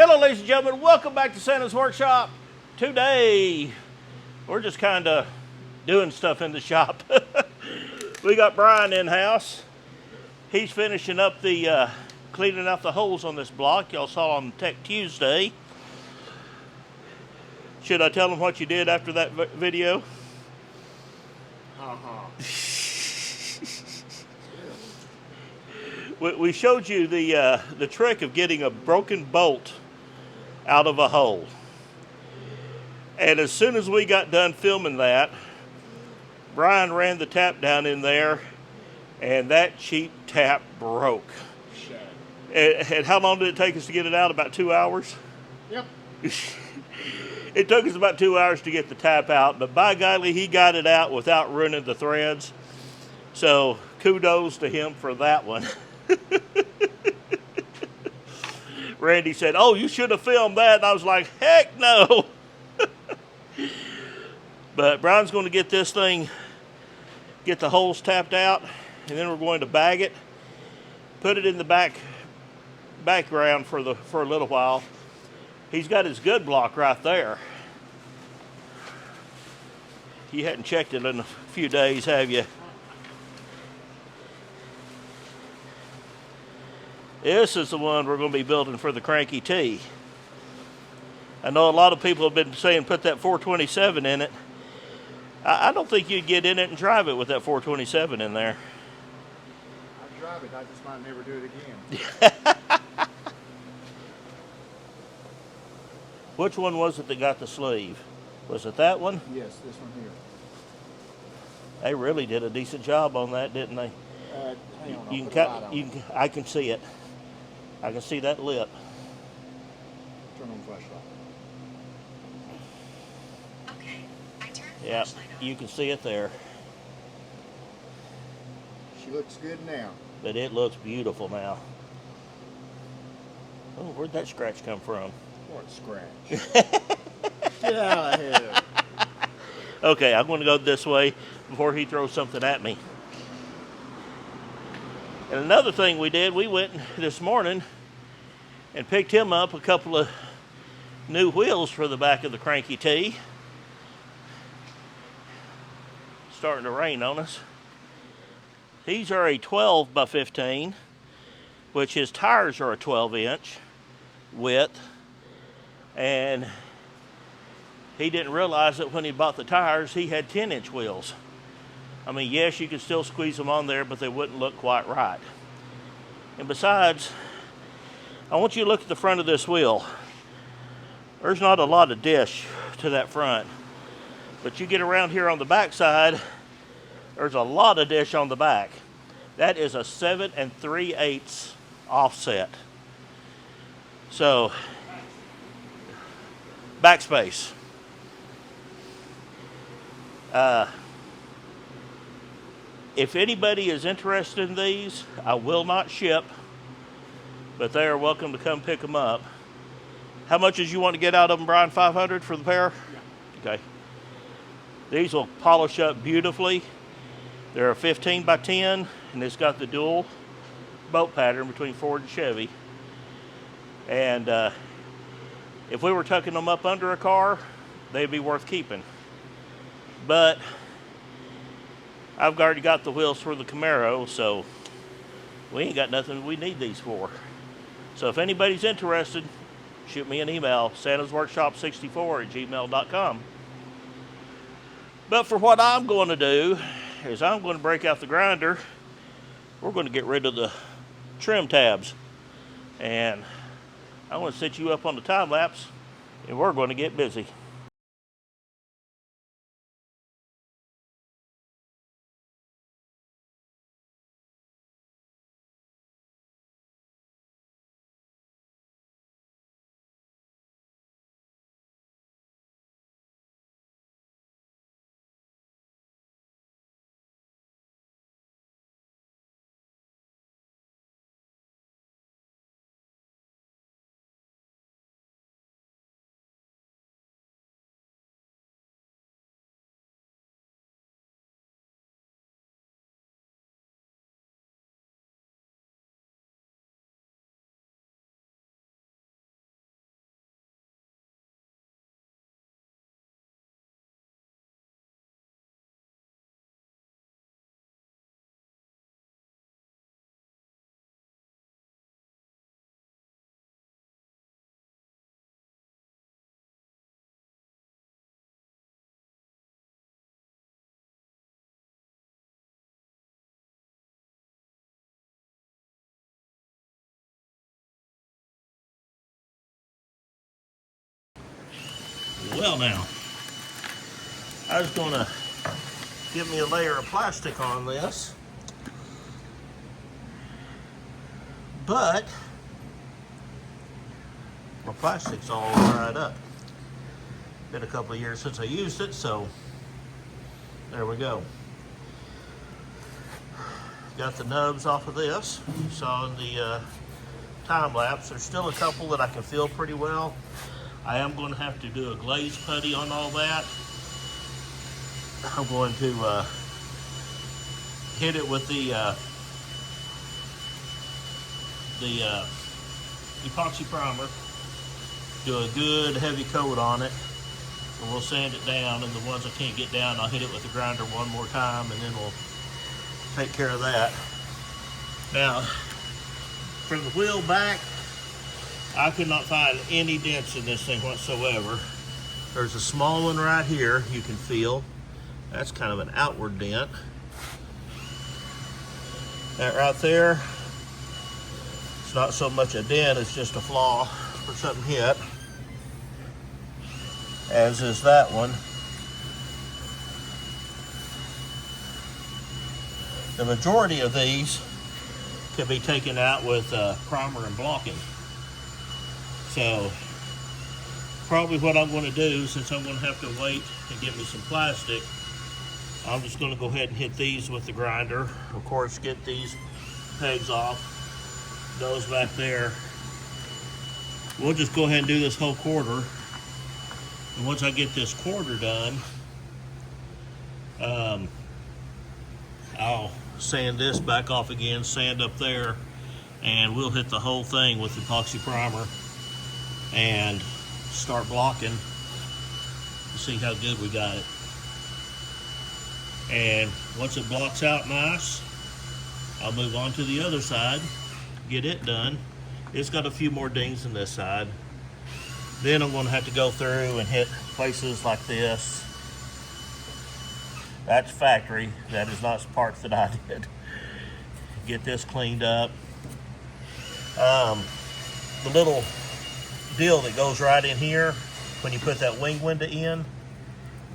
Hello, ladies and gentlemen. Welcome back to Santa's Workshop. Today, we're just kind of doing stuff in the shop. We got Brian in-house. He's finishing up the, cleaning out the holes on this block. Y'all saw on Tech Tuesday. Should I tell them what you did after that video? We showed you the trick of getting a broken bolt out of a hole. And as soon as we got done filming that, Brian ran the tap down in there, and that cheap tap broke. And how long did it take us to get it out? About 2 hours? Yep. It took us about 2 hours to get the tap out, but by golly, he got it out without ruining the threads. So kudos to him for that one. Randy said, "Oh, you should have filmed that." And I was like, heck no. But Brian's going to get this thing, get the holes tapped out, and then we're going to bag it, put it in the background for a little while. He's got his good block right there. You hadn't checked it in a few days, have you? This is the one we're going to be building for the Cranky T. I know a lot of people have been saying put that 427 in it. I don't think you'd get in it and drive it with that 427 in there. I'd drive it, I just might never do it again. Which one was it that got the sleeve? Was it that one? Yes, this one here. They really did a decent job on that, didn't they? Hang on, You can I can see it. I can see that lip. Turn on the flashlight. Okay, I turned the Yeah, flashlight on. you can see it there. She looks good now. But it looks beautiful now. Oh, where'd that scratch come from? What scratch? Get out of here. Okay, I'm going to go this way before he throws something at me. And another thing we did, we went this morning and picked him up a couple of new wheels for the back of the Cranky T. Starting to rain on us. These are a 12 by 15, which his tires are a 12-inch width. And he didn't realize that when he bought the tires, he had 10-inch wheels. I mean, yes, you could still squeeze them on there, but they wouldn't look quite right. And besides, I want you to look at the front of this wheel. There's not a lot of dish to that front. But you get around here on the back side, there's a lot of dish on the back. That is a 7 3/8 offset. So, backspace. If anybody is interested in these, I will not ship, but they are welcome to come pick them up. How much did you want to get out of them, Brian? 500 for the pair? Yeah. Okay. These will polish up beautifully. They're a 15 by 10, and it's got the dual bolt pattern between Ford and Chevy. And if we were tucking them up under a car, they'd be worth keeping. But I've already got the wheels for the Camaro, so we ain't got nothing we need these for. So if anybody's interested, shoot me an email, santasworkshop64@gmail.com. But for what I'm going to do is I'm going to break out the grinder. We're going to get rid of the trim tabs. And I'm going to set you up on the time lapse, and we're going to get busy. Well now, I was gonna give me a layer of plastic on this, but my plastic's all dried up. Been a couple of years since I used it, so there we go. Got the nubs off of this. You saw in the time lapse. There's still a couple that I can feel pretty well. I am going to have to do a glaze putty on all that. I'm going to hit it with the epoxy primer. Do a good heavy coat on it, and we'll sand it down. And the ones I can't get down, I'll hit it with the grinder one more time, and then we'll take care of that. Now, from the wheel back, I could not find any dents in this thing whatsoever. There's a small one right here you can feel. That's kind of an outward dent. That right there, it's not so much a dent, it's just a flaw or something hit. As is that one. The majority of these can be taken out with primer and blocking. So probably what I'm going to do, since I'm going to have to wait and get me some plastic, I'm just going to go ahead and hit these with the grinder. Of course, get these pegs off, those back there. We'll just go ahead and do this whole quarter. And once I get this quarter done, I'll sand this back off again, sand up there, and we'll hit the whole thing with epoxy primer and start blocking to see how good we got it. And once it blocks out nice, I'll move on to the other side, get it done. It's got a few more dings on this side. Then I'm going to have to go through and hit places like this. That's factory. That is not parts that I did. Get this cleaned up. The little deal that goes right in here when you put that wing window in,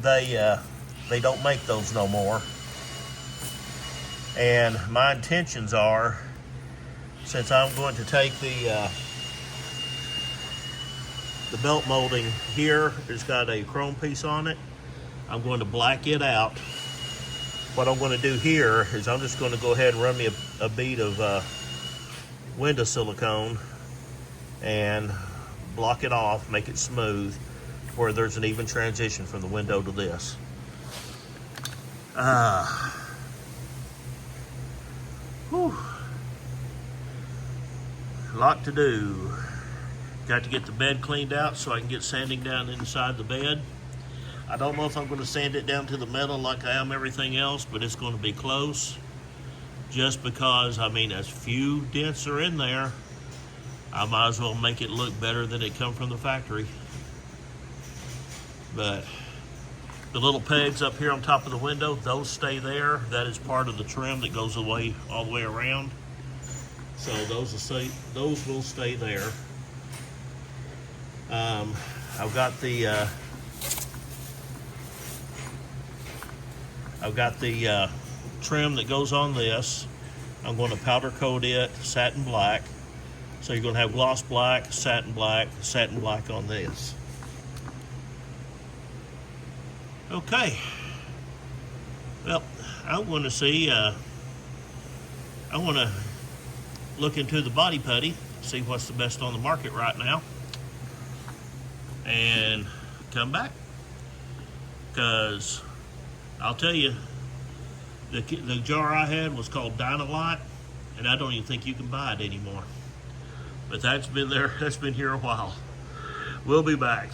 they don't make those no more. And my intentions are, since I'm going to take the belt molding here, it's got a chrome piece on it. I'm going to black it out. What I'm going to do here is I'm just going to go ahead and run me a bead of window silicone and block it off, make it smooth, where there's an even transition from the window to this. Whew. A lot to do. Got to get the bed cleaned out so I can get sanding down inside the bed. I don't know if I'm going to sand it down to the metal like I am everything else, but it's going to be close. Just because, I mean, as few dents are in there, I might as well make it look better than it come from the factory. But the little pegs up here on top of the window, those stay there. That is part of the trim that goes away all the way around. So those will stay there. I've got the trim that goes on this. I'm going to powder coat it satin black. So you're going to have gloss black satin black on this. Okay. Well, I want to see, I want to look into the body putty, see what's the best on the market right now, and come back. Because I'll tell you, the jar I had was called Dynalite, and I don't even think you can buy it anymore. But that's been there, that's been here a while. We'll be back.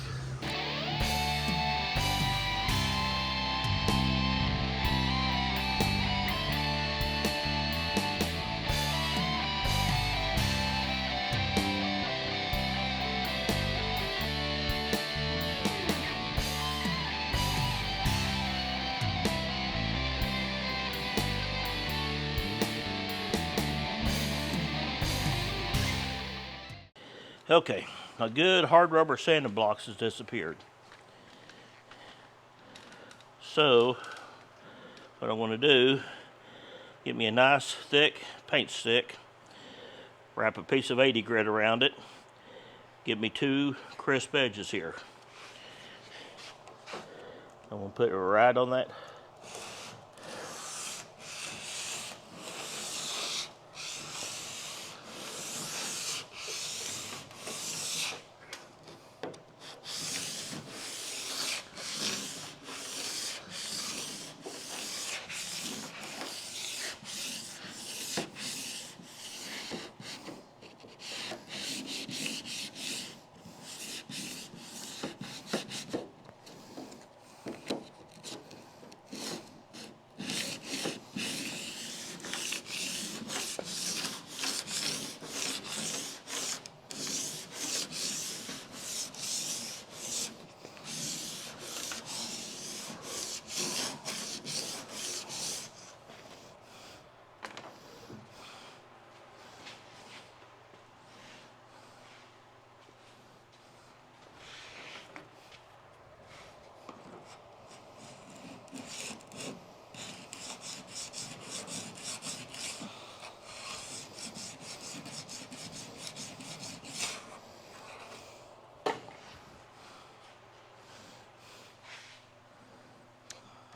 Okay, a good hard rubber sanding blocks has disappeared. So what I want to do, get me a nice thick paint stick, wrap a piece of 80 grit around it, get me 2 crisp edges here. I'm going to put it right on that.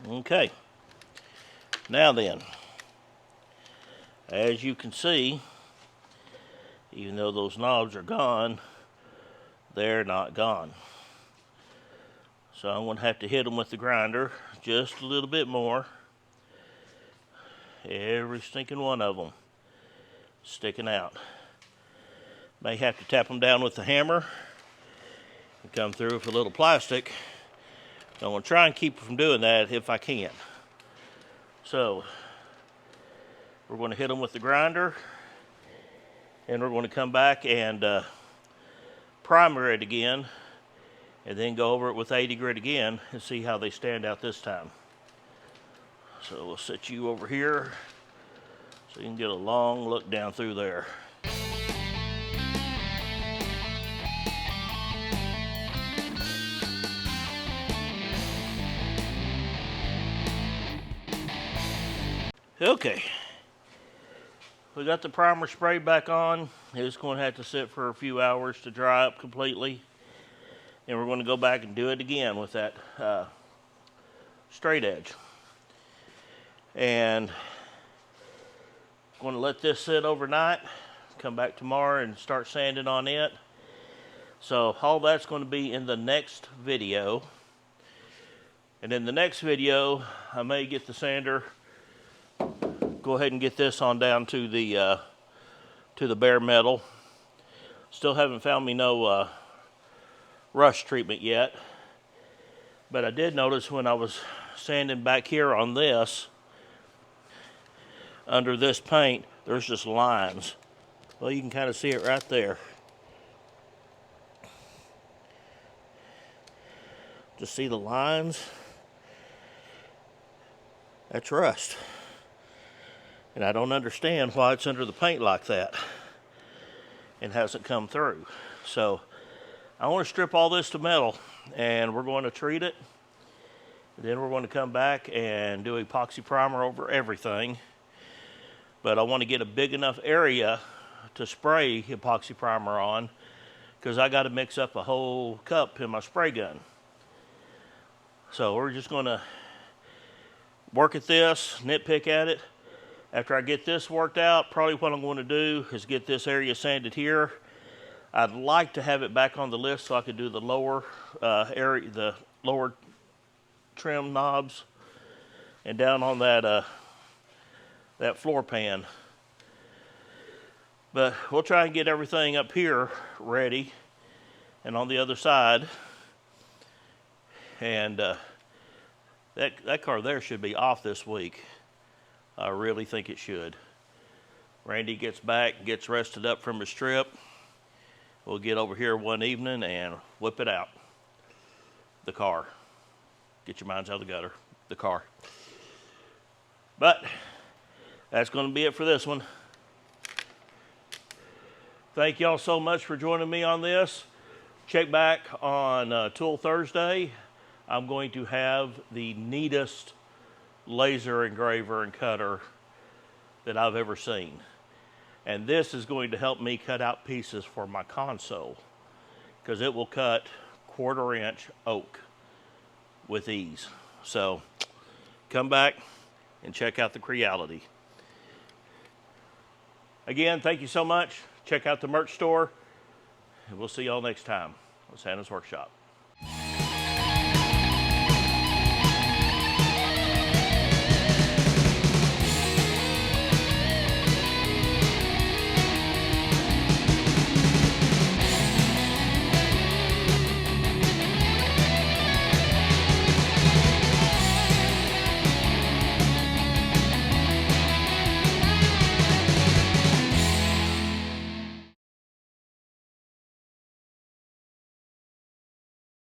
Okay, now then, as you can see, even though those knobs are gone, they're not gone. So I'm going to have to hit them with the grinder just a little bit more. Every stinking one of them sticking out. May have to tap them down with the hammer and come through with a little plastic. I'm going to try and keep from doing that if I can. So we're going to hit them with the grinder, and we're going to come back and primer it again, and then go over it with 80 grit again and see how they stand out this time. So we'll set you over here so you can get a long look down through there. Okay, we got the primer sprayed back on. It's going to have to sit for a few hours to dry up completely. And we're going to go back and do it again with that straight edge. And I'm going to let this sit overnight, come back tomorrow and start sanding on it. So all that's going to be in the next video. And in the next video, I may get the sander, go ahead and get this on down to the bare metal. Still haven't found me no rust treatment yet, but I did notice when I was sanding back here on this, under this paint, there's just lines. Well, you can kind of see it right there. Just see the lines? That's rust. And I don't understand why it's under the paint like that and hasn't come through. So I want to strip all this to metal, and we're going to treat it. Then we're going to come back and do epoxy primer over everything. But I want to get a big enough area to spray epoxy primer on, because I got to mix up a whole cup in my spray gun. So we're just going to work at this, nitpick at it. After I get this worked out, probably what I'm going to do is get this area sanded here. I'd like to have it back on the list so I could do the lower area, the lower trim knobs, and down on that that floor pan. But we'll try and get everything up here ready, and on the other side. And that car there should be off this week. I really think it should. Randy gets back, gets rested up from his trip. We'll get over here one evening and whip it out. The car. Get your minds out of the gutter. The car. But that's going to be it for this one. Thank y'all so much for joining me on this. Check back on Tool Thursday. I'm going to have the neatest laser engraver and cutter that I've ever seen. And this is going to help me cut out pieces for my console, because it will cut 1/4 inch oak with ease. So come back and check out the Creality. Again, thank you so much. Check out the merch store, and we'll see y'all next time on Santa's Workshop.